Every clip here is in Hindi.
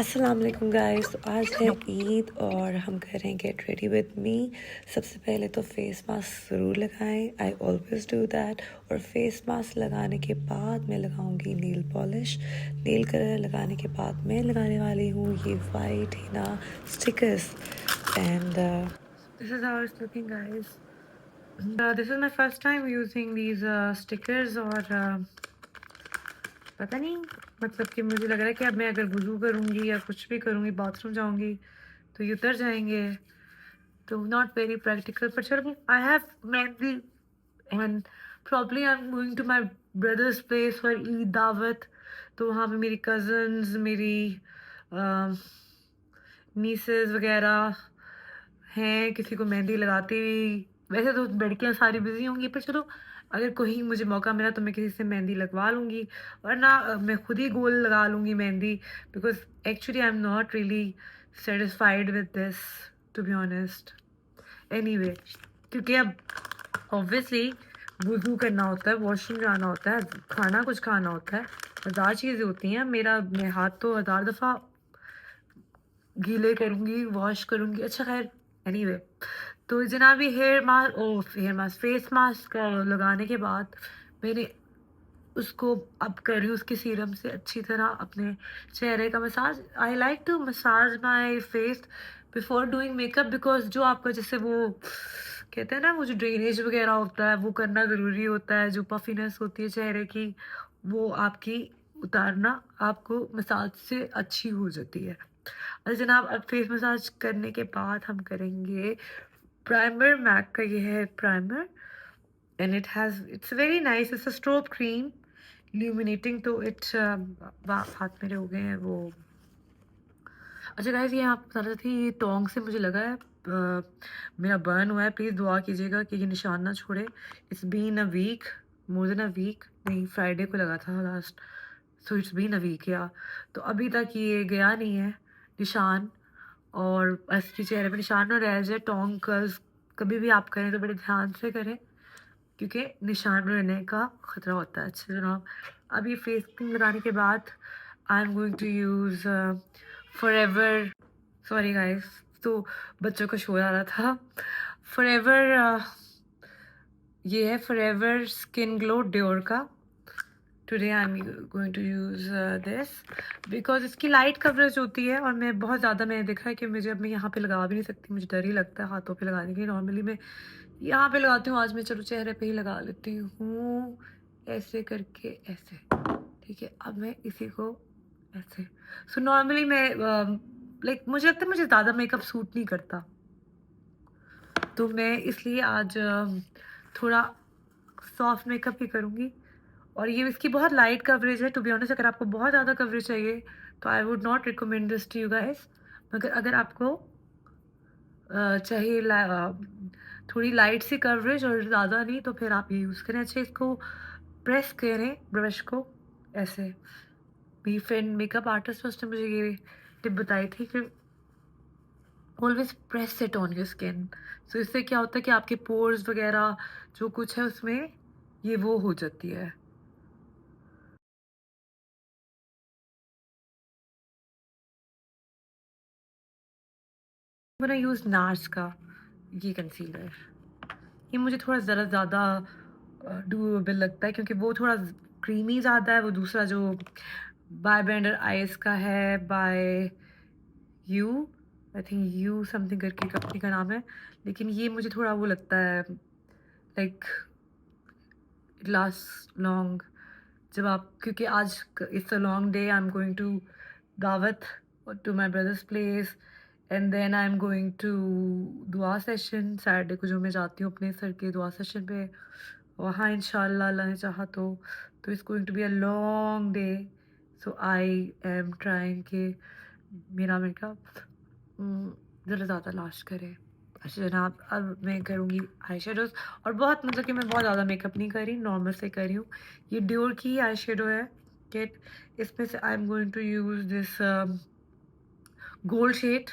अस्सलाम वालेकुम गाइस। तो आज है ईद और हम करें गेट रेडी विद मी। सबसे पहले तो फेस मास्क ज़रूर लगाएं, आई ऑलवेज डू दैट। और फेस मास्क लगाने के बाद मैं लगाऊंगी नील पॉलिश। नील कलर लगाने के बाद मैं लगाने वाली हूँ ये white Hina stickers. And this is how it's looking guys. This is my first time using these stickers. और पता नहीं, मतलब कि मुझे लग रहा है कि अब मैं अगर वज़ू करूँगी या कुछ भी करूँगी, बाथरूम जाऊँगी तो ये उतर जाएंगे। तो नॉट वेरी प्रैक्टिकल, पर चलो I have mehndi and probably I am going to my brother's place for Eid dawat. तो वहाँ पे मेरी कज़न्स, मेरी नीसेस वगैरह हैं, किसी को मेहंदी लगाती हुई। वैसे तो लड़कियां सारी बिजी होंगी, पर चलो अगर कोई मुझे मौका मिला तो मैं किसी से मेहंदी लगवा लूँगी, वरना मैं खुद ही गोल लगा लूँगी मेहंदी। Because actually I am not really satisfied with this, to be honest. Anyway, क्योंकि अब ऑब्वियसली वज़ू करना होता है, वॉशरूम जाना होता है, खाना कुछ खाना होता है, हज़ार चीज़ें होती हैं। मैं हाथ तो हज़ार दफ़ा गीले करूँगी, वॉश करूँगी। अच्छा खैर, एनीवे, तो जनाबी हेयर मास्क फेस मास्क लगाने के बाद मैंने उसको अब कर रही हूँ उसके सीरम से अच्छी तरह अपने चेहरे का massage. I like to massage my face before doing makeup, because जो आपका जैसे वो कहते हैं ना, वो जो ड्रेनेज वगैरह होता है वो करना ज़रूरी होता है। जो पफिनेस होती है चेहरे की, वो आपकी उतारना आपको मसाज से अच्छी हो जाती है। अच्छा जनाब, अब फेस मसाज करने के बाद हम करेंगे प्राइमर। मैक का ये है primer and it's very nice. It's a strobe cream illuminating। तो इट्स हाथ मेरे हो गए हैं वो। अच्छा गाइस, ये आप बता रहे थे, ये टोंग से मुझे लगा है मेरा बर्न हुआ है। प्लीज़ दुआ कीजिएगा कि ये निशान ना छोड़े। It's been a week, more than a week, नहीं फ्राइडे को लगा था last. So it's been a week yeah, तो अभी तक ये गया नहीं है निशान। और इसके चेहरे पे निशान और रह जाए टोंग कर्ल्स कभी भी आप करें तो बड़े ध्यान से करें, क्योंकि निशान रहने का ख़तरा होता है। अच्छा जनाब, अब ये फेस क्रीम लगाने के बाद I am going to use forever, sorry guys, तो बच्चों का शोर आ रहा था। फॉरएवर ये है फॉरएवर स्किन ग्लो डियोर का। Today I am going to use this because इसकी लाइट कवरेज होती है। और मैं बहुत ज़्यादा, मैंने देखा है कि मुझे अब मैं यहाँ पे लगा भी नहीं सकती, मुझे डर ही लगता है हाथों पे लगाने के। नॉर्मली मैं यहाँ पे लगाती हूँ, आज मैं चलो चेहरे पे ही लगा लेती हूँ, ऐसे करके ऐसे। ठीक है, अब मैं इसी को ऐसे। सो नॉर्मली मैं लाइक मुझे लगता है मुझे ज़्यादा मेकअप सूट नहीं करता, तो मैं इसलिए आज थोड़ा सॉफ्ट मेकअप ही करूँगी। और ये इसकी बहुत लाइट कवरेज है। टू बी ऑनेस्ट, अगर आपको बहुत ज़्यादा कवरेज चाहिए तो I would not recommend this to you guys. मगर अगर आपको चाहिए थोड़ी लाइट सी कवरेज और ज़्यादा नहीं, तो फिर आप ये यूज़ करें। अच्छा, इसको प्रेस करें ब्रश को ऐसे। मेरी फ्रेंड मेकअप आर्टिस्ट, उसने मुझे ये टिप बताई थी कि always press it on your skin. So इससे क्या होता है कि आपके पोर्स वगैरह जो कुछ है उसमें ये वो हो जाती है। मैंने यूज़ नार्स का ये कंसीलर। ये मुझे थोड़ा ज़रा ज़्यादा डूएबल लगता है, क्योंकि वो थोड़ा क्रीमी ज़्यादा है। वो दूसरा जो बाय ब्रांडर आइस का है, by you, I think you something करके कंपनी का नाम है। लेकिन ये मुझे थोड़ा वो लगता है लाइक इट लास्ट लॉन्ग। जब आप, क्योंकि आज it's a long day, I am going to दावत, to my brother's place, and then I am going to दुआ सेशन सैटरडे को, जो मैं जाती हूँ अपने सर के दुआ सेशन पे वहाँ इंशाल्लाह अल्लाह ने चाहा तो it's going to be a long day. So I am trying कि मेरा मेकअप ज़रा ज़्यादा लास्ट करे। अच्छा जनाब, अब मैं करूँगी आई शेडोज़। और बहुत, मतलब कि मैं बहुत ज़्यादा मेकअप नहीं कर रही, नॉर्मल से कर रही हूँ। ये डियोर की आई शेडो है किट। इसमें से I am going to use this gold shade.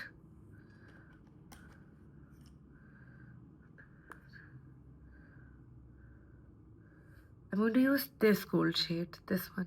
I'm going to use this gold shade, this one.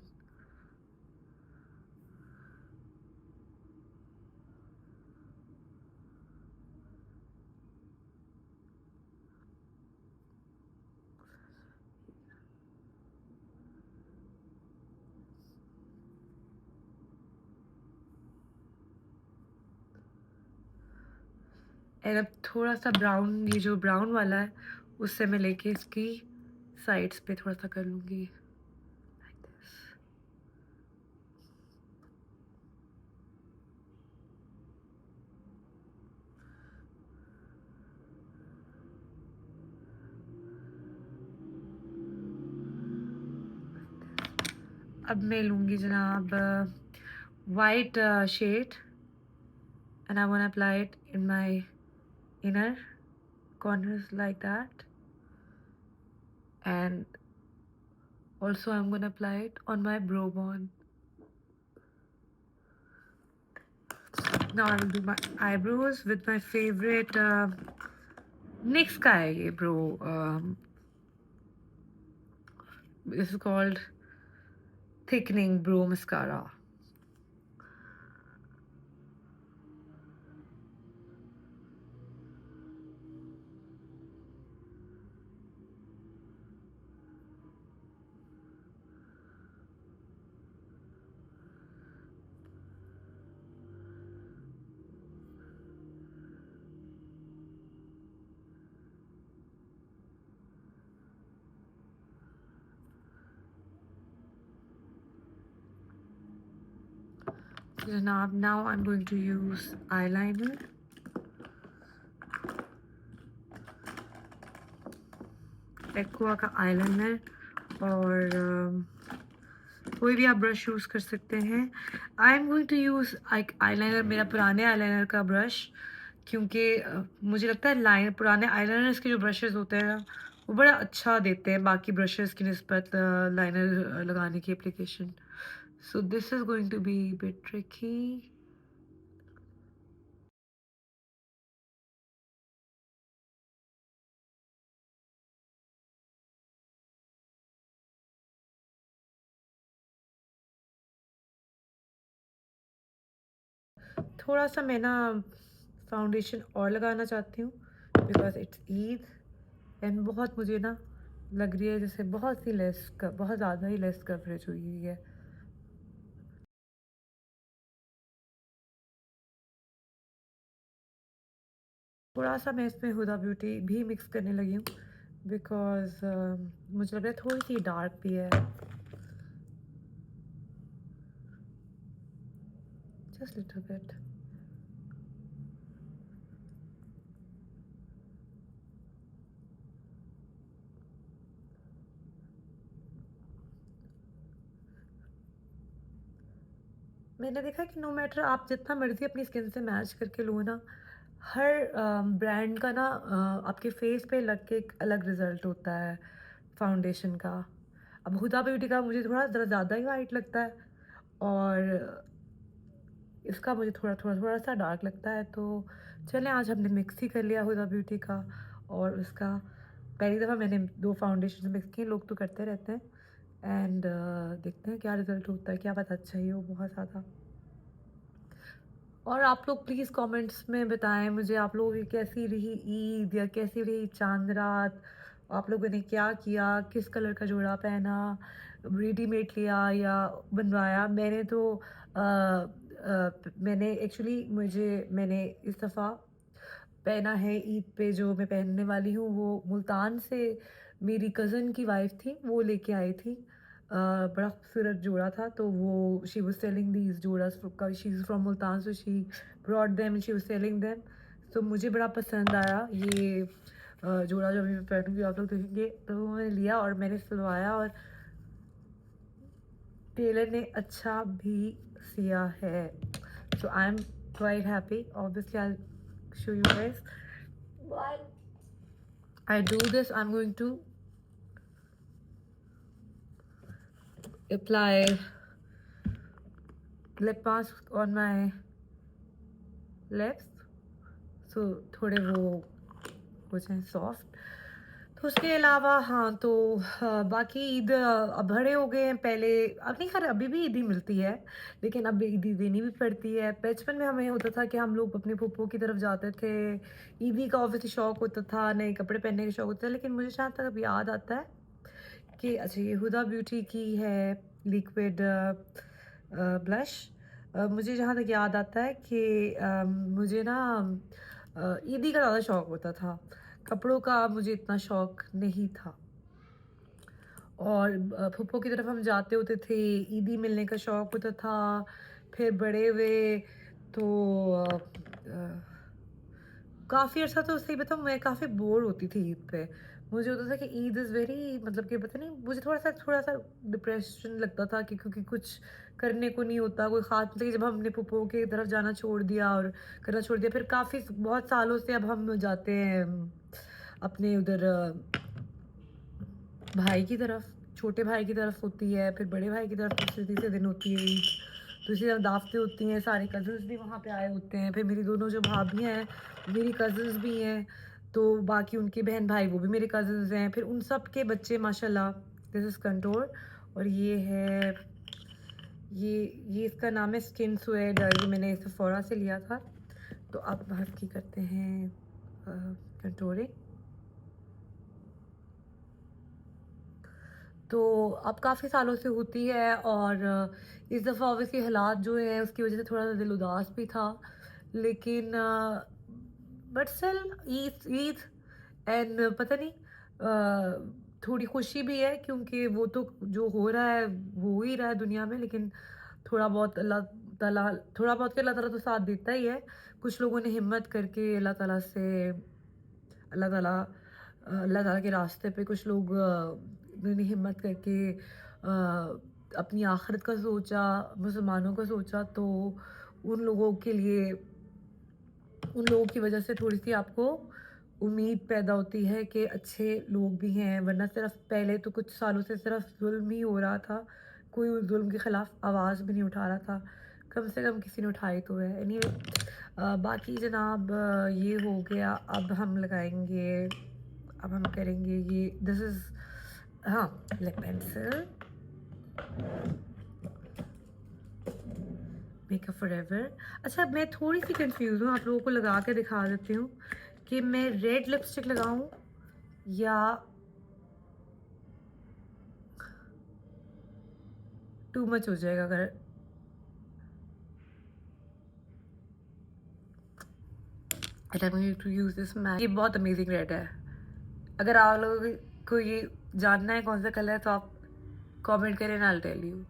And अब थोड़ा-सा ब्राउन, ये जो ब्राउन वाला है, उससे मैं लेके इसकी साइड्स पे थोड़ा-सा कर लूँगी लाइक दिस। अब मैं लूँगी जनाब white shade and I want apply it in my inner corners like that, and also I'm gonna apply it on my brow bone. Now I will do my eyebrows with my favorite NYX का है ये bro, this is called thickening brow mascara. So now I'm going to use eyeliner. Aqua का आईलाइनर, और कोई भी आप ब्रश यूज़ कर सकते हैं। I am going to use eyeliner, मेरा पुराने आईलाइनर का ब्रश, क्योंकि मुझे लगता है पुराने आईलाइनर्स के जो ब्रशेज़ होते हैं ना, वो बड़ा अच्छा देते हैं बाकी ब्रशेज़ की निस्बत लाइनर लगाने की application. So this is going to be bit tricky. थोड़ा सा मैं ना फाउंडेशन और लगाना चाहती हूँ, बिकॉज इट्स ईद एंड बहुत मुझे ना लग रही है जैसे बहुत ज़्यादा ही लेस कवरेज हुई हुई है। थोड़ा सा मैं इसमें हुदा ब्यूटी भी मिक्स करने लगी हूँ, बिकॉज मुझे लग रहा है थोड़ी सी डार्क भी है, जस्ट लिटिल बिट। मैंने देखा कि नो मैटर आप जितना मर्ज़ी अपनी स्किन से मैच करके लो ना, हर ब्रांड का ना आपके फेस पे लग के एक अलग रिज़ल्ट होता है फाउंडेशन का। अब हुदा ब्यूटी का मुझे थोड़ा ज़रा ज़्यादा ही वाइट लगता है, और इसका मुझे थोड़ा-सा डार्क लगता है। तो चलें, आज हमने मिक्स ही कर लिया हुदा ब्यूटी का और उसका। पहली दफ़ा मैंने 2 फाउंडेशन मिक्स किए, लोग तो करते रहते हैं, एंड देखते हैं क्या रिज़ल्ट होता है, क्या पता अच्छा ही हो बहुत ज़्यादा। और आप लोग प्लीज़ कमेंट्स में बताएं मुझे, आप लोगों की कैसी रही ईद या कैसी रही चांद रात, आप लोगों ने क्या किया, किस कलर का जोड़ा पहना, रेडीमेड लिया या बनवाया। मैंने एक्चुअली मैंने इस दफ़ा पहना है ईद पे, जो मैं पहनने वाली हूँ वो मुल्तान से मेरी कज़न की वाइफ थी, वो लेके आई थी। बड़ा खूबसूरत जोड़ा था, तो वो शी वाज़ सेलिंग दीज़ जोड़ास, she is from Multan, so she brought them and she was selling them. तो मुझे बड़ा पसंद आया ये जोड़ा, जो अभी मैं पहनूँगी आप लोग देखेंगे। तो मैंने लिया और मैंने सिलवाया, और टेलर ने अच्छा भी सिया है। So I am quite happy. Obviously I will show you guys why I do this. I'm going to apply lip mask on my lips, so थोड़े वो हो जाए सॉफ्ट। तो उसके अलावा हाँ, तो बाकी ईद अब बड़े हो गए हैं। पहले, अब नहीं, खैर अभी भी ईदी मिलती है, लेकिन अब ईदी देनी भी पड़ती है। बचपन में हमें होता था कि हम लोग अपने फूफो की तरफ जाते थे, ईदी का ऑब्वियसली शौक होता था, नए कपड़े पहनने का शौक होता था। लेकिन मुझे जहाँ तक अब याद आता है कि अच्छा, ये हुदा ब्यूटी की है लिक्विड ब्लश। मुझे जहाँ तक याद आता है कि मुझे ना ईदी का ज़्यादा शौक होता था, कपड़ों का मुझे इतना शौक नहीं था। और फूफो की तरफ हम जाते होते थे, ईदी मिलने का शौक होता था। फिर बड़े हुए तो काफ़ी अर्सा तो सही बताऊँ मैं काफ़ी बोर होती थी ईद पे। मुझे होता था कि ईद इज़ वेरी मतलब कि पता नहीं मुझे थोड़ा-सा डिप्रेशन लगता था कि क्योंकि कुछ करने को नहीं होता, कोई ख़ास मतलब कि जब हमने फूफो की तरफ जाना छोड़ दिया और करना छोड़ दिया, फिर काफ़ी बहुत सालों से अब हम जाते हैं अपने उधर भाई की तरफ, छोटे भाई की तरफ होती है, फिर बड़े भाई की तरफ तीसरे-तीसरे दिन होती है ईद। तो इसी तरह दावतें होती हैं, सारे कज़िन्स भी वहाँ पे आए होते हैं। फिर मेरी दोनों जो भाभियाँ हैं, मेरी कज़िन्स भी हैं, तो बाकी उनके बहन-भाई वो भी मेरे कज़िन्स हैं। फिर उन सब के बच्चे माशाल्लाह दिस इज़ कंटोर और ये है ये इसका नाम है स्किन स्वेड ये मैंने सेफोरा से लिया था। तो अब बात की करते हैं कंटोरिंग। तो अब काफ़ी सालों से होती है और इस दफ़ा ऑब्वियसली हालात जो है उसकी वज़ह से थोड़ा-सा दिल उदास भी था। लेकिन but still Eid Eid and पता नहीं थोड़ी खुशी भी है क्योंकि वो तो जो हो रहा है, हो ही रहा है दुनिया में लेकिन थोड़ा बहुत अल्लाह ताला थोड़ा बहुत क्या अल्लाह ताला तो साथ देता ही है। कुछ लोगों ने हिम्मत करके अल्लाह ताला से अल्लाह ताला के रास्ते पे कुछ लोग उन्होंने हिम्मत करके अपनी आखिरत का सोचा, मुसलमानों का सोचा तो उन लोगों के लिए उन लोगों की वजह से थोड़ी-सी आपको उम्मीद पैदा होती है कि अच्छे लोग भी हैं, वरना सिर्फ़ पहले तो कुछ सालों से सिर्फ़ ज़ुल्म ही हो रहा था। कोई उस ज़ुल्म के ख़िलाफ़ आवाज़ भी नहीं उठा रहा था। कम से कम किसी ने उठाई तो है। एनीवे बाकी जनाब ये हो गया। अब हम करेंगे ये दिस इज़ हाँ, लिप पेंसिल मेकअप फॉरएवर। अच्छा मैं थोड़ी-सी कन्फ्यूज़ हूँ, आप लोगों को लगा के दिखा देती हूँ कि मैं रेड लिपस्टिक लगाऊँ या टू मच हो जाएगा अगर I am going to use this matte. ये बहुत अमेजिंग रेड है। अगर आप लोगों को ये जानना है कौन सा कलर है तो आप कमेंट करें and I will tell you.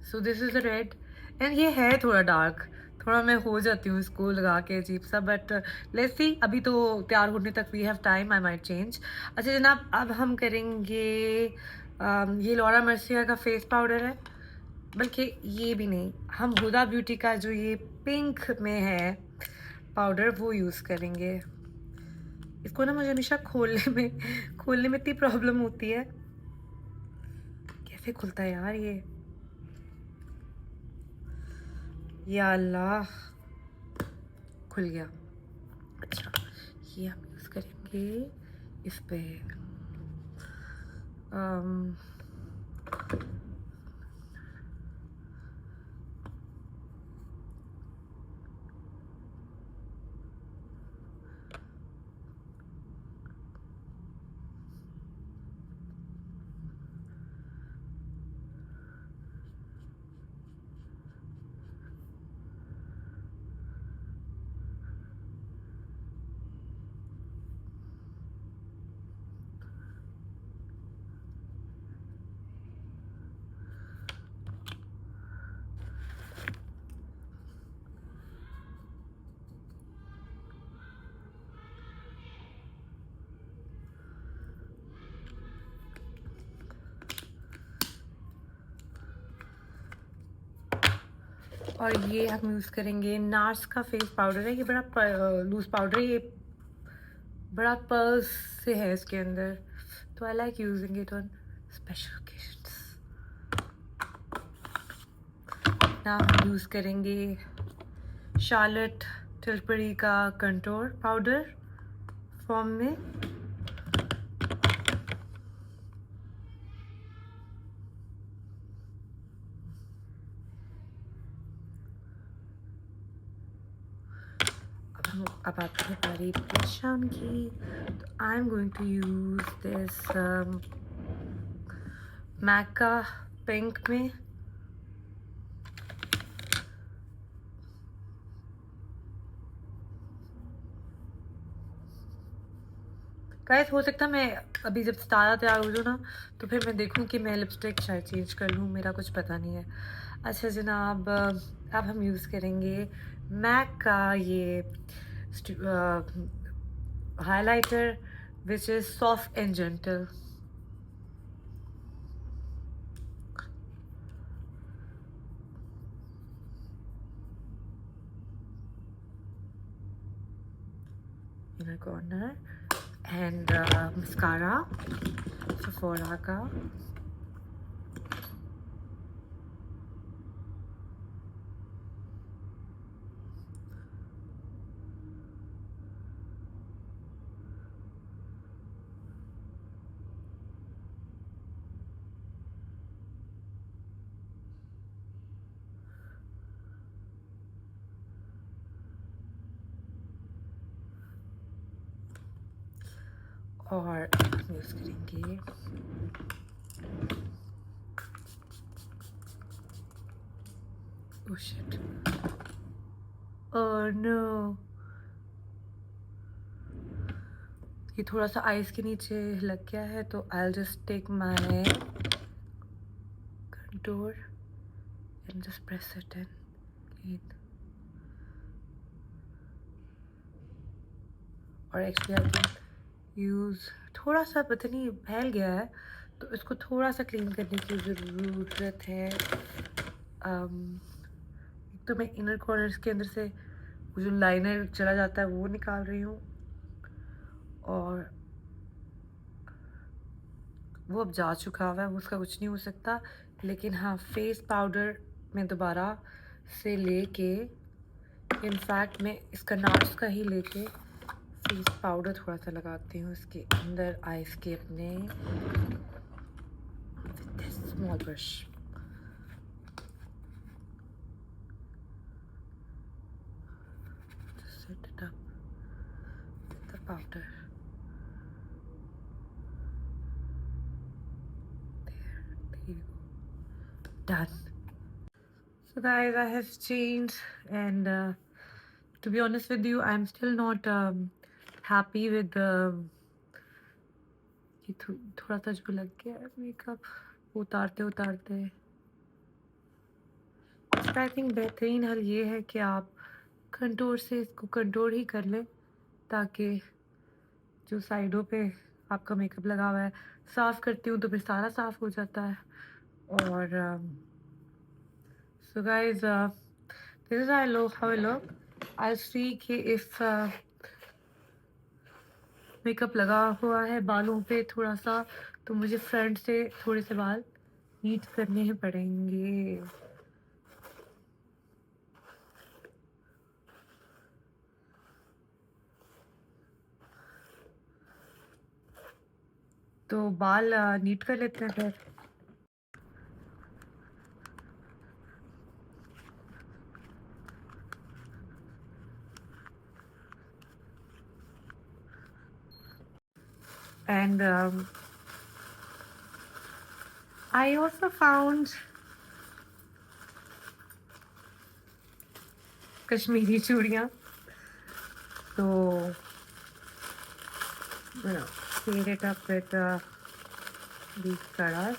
So this is the red and ये है थोड़ा डार्क, थोड़ा मैं हो जाती हूँ इसको लगा के अजीब सा बट लेट्स सी अभी तो तैयार होने तक we have time I might change. अच्छा जनाब अब हम करेंगे ये लॉरा मर्सिया का फेस पाउडर है, बल्कि ये भी नहीं, हम हुदा ब्यूटी का जो ये पिंक में है पाउडर वो यूज़ करेंगे। इसको ना मुझे हमेशा खोलने में इतनी प्रॉब्लम होती है। कैसे खुलता है यार ये? या अल्लाह खुल गया। अच्छा ये हम यूज़ करेंगे इस पे अम, और ये हम यूज़ करेंगे नार्स का फेस पाउडर है। ये बड़ा लूज़ पाउडर है, ये बड़ा पर्स से है इसके अंदर, तो I like using it on special occasions. ना हम यूज़ करेंगे शार्लेट टिल्बरी का कंटूर पाउडर फॉर्म में। अब आती है बारी शाम की, तो I am going to use this MAC का पिंक में। गाइस हो सकता है मैं अभी जब सारा तैयार हो जाऊँ ना तो फिर मैं देखूँ कि मैं लिपस्टिक शायद चेंज कर लूँ, मेरा कुछ पता नहीं है। अच्छा जनाब, अब हम यूज़ करेंगे मैक का ये highlighter which is soft and gentle. inner corner and mascara Sephora का। और यूज़ करेंगे oh shit, oh no, ये थोड़ा सा आइज के नीचे लग गया है तो I'll just take my contour and just press it in clean. और एक्चुअली आई कैन यूज़ थोड़ा सा, पता नहीं फैल गया है तो इसको थोड़ा सा क्लीन करने की ज़रूरत है। एक तो मैं इनर कॉर्नर्स के अंदर से वो जो लाइनर चला जाता है वो निकाल रही हूँ, और वो अब जा चुका हुआ है, उसका कुछ नहीं हो सकता। लेकिन हाँ, फेस पाउडर मैं दोबारा से लेके, इनफैक्ट मैं इसका नार्स का ही लेके फेस पाउडर थोड़ा सा लगाती हूँ इसके अंदर आइज के अपने small brush. Set it up with the powder. There you go. Done. So guys, I have changed, and to be honest with you, I'm still not happy with the ये थोड़ा सा जो लग गया है मेकअप उतारते उतारते। इसका आई थिंक बेहतरीन हल ये है कि आप कंटूर से इसको कंटूर ही कर लें, ताकि जो साइडों पे आपका मेकअप लगा हुआ है, साफ़ करती हूँ तो फिर सारा साफ़ हो जाता है। और so guys, this is I look how I look. I see कि इफ मेकअप लगा हुआ है बालों पे थोड़ा सा, तो मुझे फ्रंट से थोड़े से बाल नीट करने ही पड़ेंगे। तो बाल नीट कर लेते हैं फिर। And I also found Kashmiri चूड़ियाँ, तो you know, pair it up with these colors.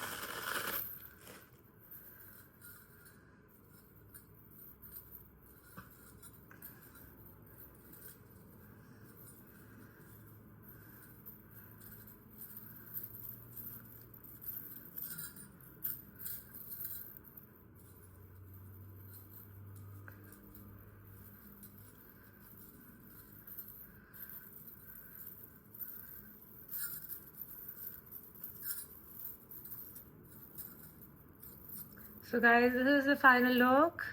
So guys, this is the final look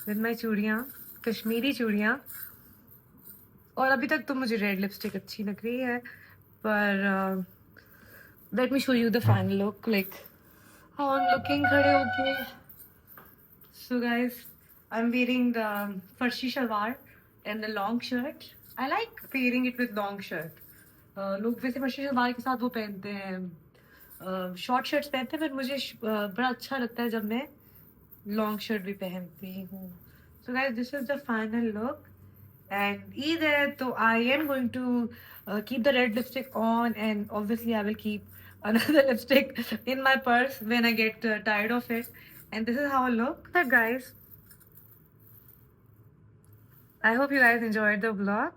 with my चूड़ियाँ, कश्मीरी चूड़ियाँ। और अभी तक तो मुझे रेड लिपस्टिक अच्छी लग रही है, पर let me show you the final look, like how I am looking खड़े होके। So guys, I'm wearing the farshi shalwar and the long shirt. I like pairing it with long shirt. लोग वैसे फर्शी सलवार के साथ वो पहनते हैं शॉर्ट शर्ट्स पहनते हैं, पर मुझे बड़ा अच्छा लगता है जब मैं लॉन्ग शर्ट भी पहनती हूँ। सो guys, this is the final look and either so I am going to keep the red lipstick on, and obviously I will keep another lipstick in my purse when I get tired of it. And this is how I look. So guys, I hope you guys enjoyed the vlog,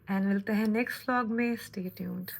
and मिलते हैं next vlog में. Stay tuned.